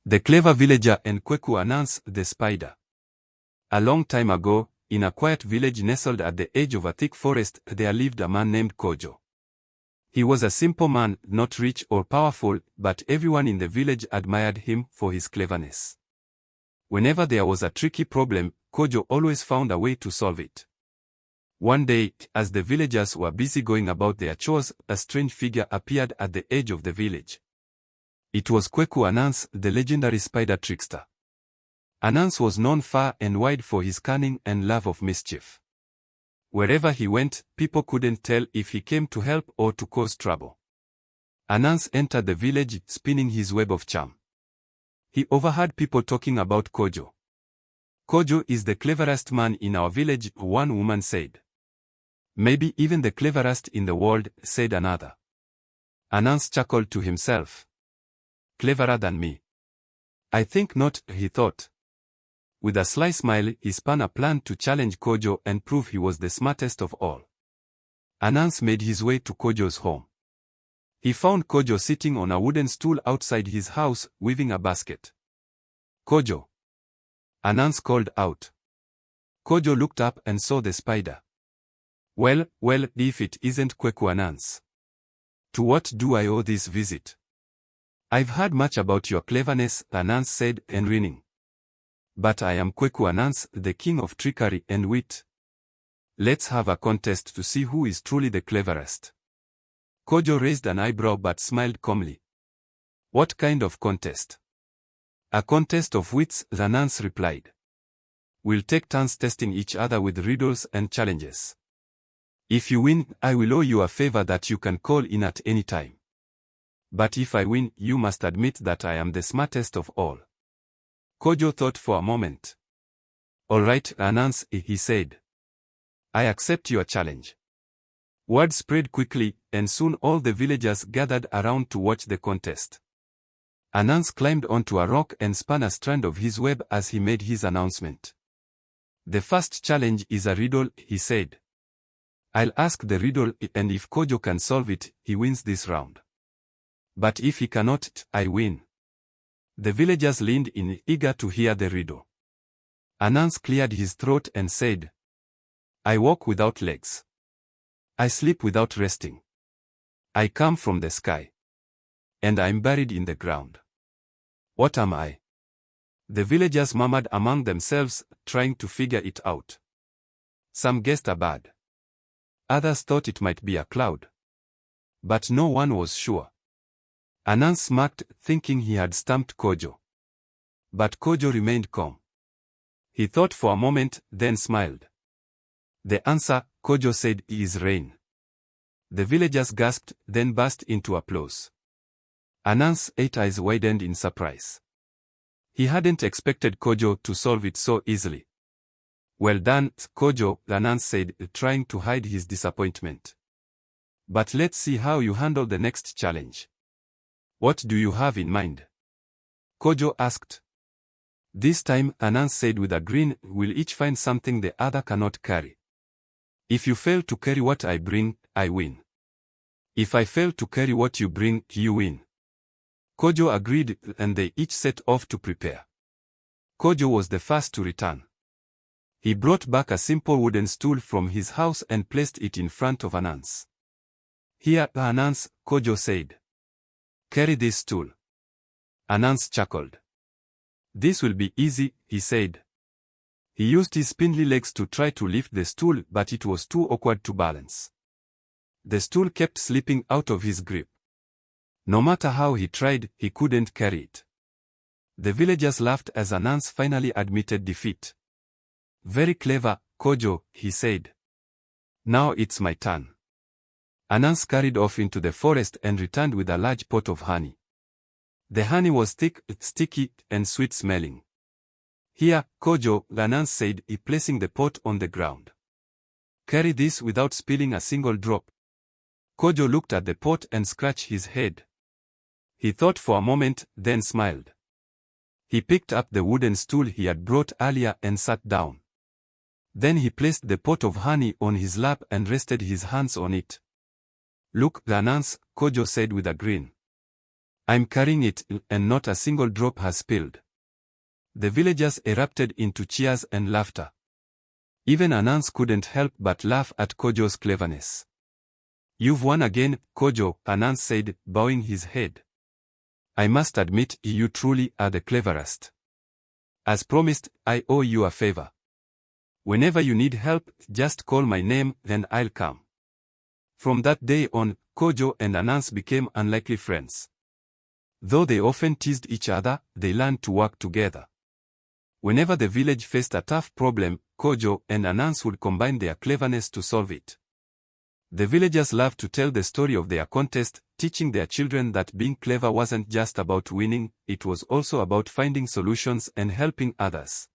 The Clever Villager and Kwaku Ananse the Spider. A long time ago, in a quiet village nestled at the edge of a thick forest, there lived a man named Kojo. He was a simple man, not rich or powerful, but everyone in the village admired him for his cleverness. Whenever there was a tricky problem, Kojo always found a way to solve it. One day, as the villagers were busy going about their chores, a strange figure appeared at the edge of the village. It was Kwaku Ananse, the legendary spider trickster. Ananse was known far and wide for his cunning and love of mischief. Wherever he went, people couldn't tell if he came to help or to cause trouble. Ananse entered the village, spinning his web of charm. He overheard people talking about Kojo. "Kojo is the cleverest man in our village," one woman said. "Maybe even the cleverest in the world," said another. Ananse chuckled to himself. "Cleverer than me? I think not," he thought. With a sly smile, he spun a plan to challenge Kojo and prove he was the smartest of all. Ananse made his way to Kojo's home. He found Kojo sitting on a wooden stool outside his house, weaving a basket. "Kojo!" Ananse called out. Kojo looked up and saw the spider. Well, if it isn't Kwaku Ananse. To what do I owe this visit?" "I've heard much about your cleverness," Ananse said, grinning. "But I am Kwaku Ananse, the king of trickery and wit. Let's have a contest to see who is truly the cleverest." Kojo raised an eyebrow but smiled calmly. "What kind of contest?" "A contest of wits," Ananse replied. "We'll take turns testing each other with riddles and challenges. If you win, I will owe you a favor that you can call in at any time. But if I win, you must admit that I am the smartest of all." Kojo thought for a moment. "All right, Ananse," he said. "I accept your challenge." Word spread quickly, and soon all the villagers gathered around to watch the contest. Ananse climbed onto a rock and spun a strand of his web as he made his announcement. "The first challenge is a riddle," he said. "I'll ask the riddle, and if Kojo can solve it, he wins this round. But if he cannot, I win." The villagers leaned in, eager to hear the riddle. Ananse cleared his throat and said, "I walk without legs. I sleep without resting. I come from the sky. And I'm buried in the ground. What am I?" The villagers murmured among themselves, trying to figure it out. Some guessed a bird. Others thought it might be a cloud. But no one was sure. Ananse smirked, thinking he had stumped Kojo. But Kojo remained calm. He thought for a moment, then smiled. "The answer," Kojo said, "is rain." The villagers gasped, then burst into applause. Ananse's eyes widened in surprise. He hadn't expected Kojo to solve it so easily. "Well done, Kojo," Ananse said, trying to hide his disappointment. "But let's see how you handle the next challenge. What do you have in mind?" Kojo asked. "This time," Ananse said with a grin, "we'll each find something the other cannot carry. If you fail to carry what I bring, I win. If I fail to carry what you bring, you win." Kojo agreed, and they each set off to prepare. Kojo was the first to return. He brought back a simple wooden stool from his house and placed it in front of Ananse. "Here, Ananse," Kojo said. "Carry this stool." Ananse chuckled. "This will be easy," he said. He used his spindly legs to try to lift the stool, but it was too awkward to balance. The stool kept slipping out of his grip. No matter how he tried, he couldn't carry it. The villagers laughed as Ananse finally admitted defeat. "Very clever, Kojo," he said. "Now it's my turn." Ananse carried off into the forest and returned with a large pot of honey. The honey was thick, sticky, and sweet-smelling. "Here, Kojo," Ananse said, placing the pot on the ground. "Carry this without spilling a single drop." Kojo looked at the pot and scratched his head. He thought for a moment, then smiled. He picked up the wooden stool he had brought earlier and sat down. Then he placed the pot of honey on his lap and rested his hands on it. "Look, Ananse," Kojo said with a grin. I'm carrying it, and not a single drop has spilled. The villagers erupted into cheers and laughter. Even Ananse couldn't help but laugh at Kojo's cleverness. You've won again, Kojo, Ananse said, bowing his head. I must admit, you truly are the cleverest. As promised, I owe you a favor. Whenever you need help, just call my name, then I'll come. From that day on, Kojo and Ananse became unlikely friends. Though they often teased each other, they learned to work together. Whenever the village faced a tough problem, Kojo and Ananse would combine their cleverness to solve it. The villagers loved to tell the story of their contest, teaching their children that being clever wasn't just about winning, it was also about finding solutions and helping others.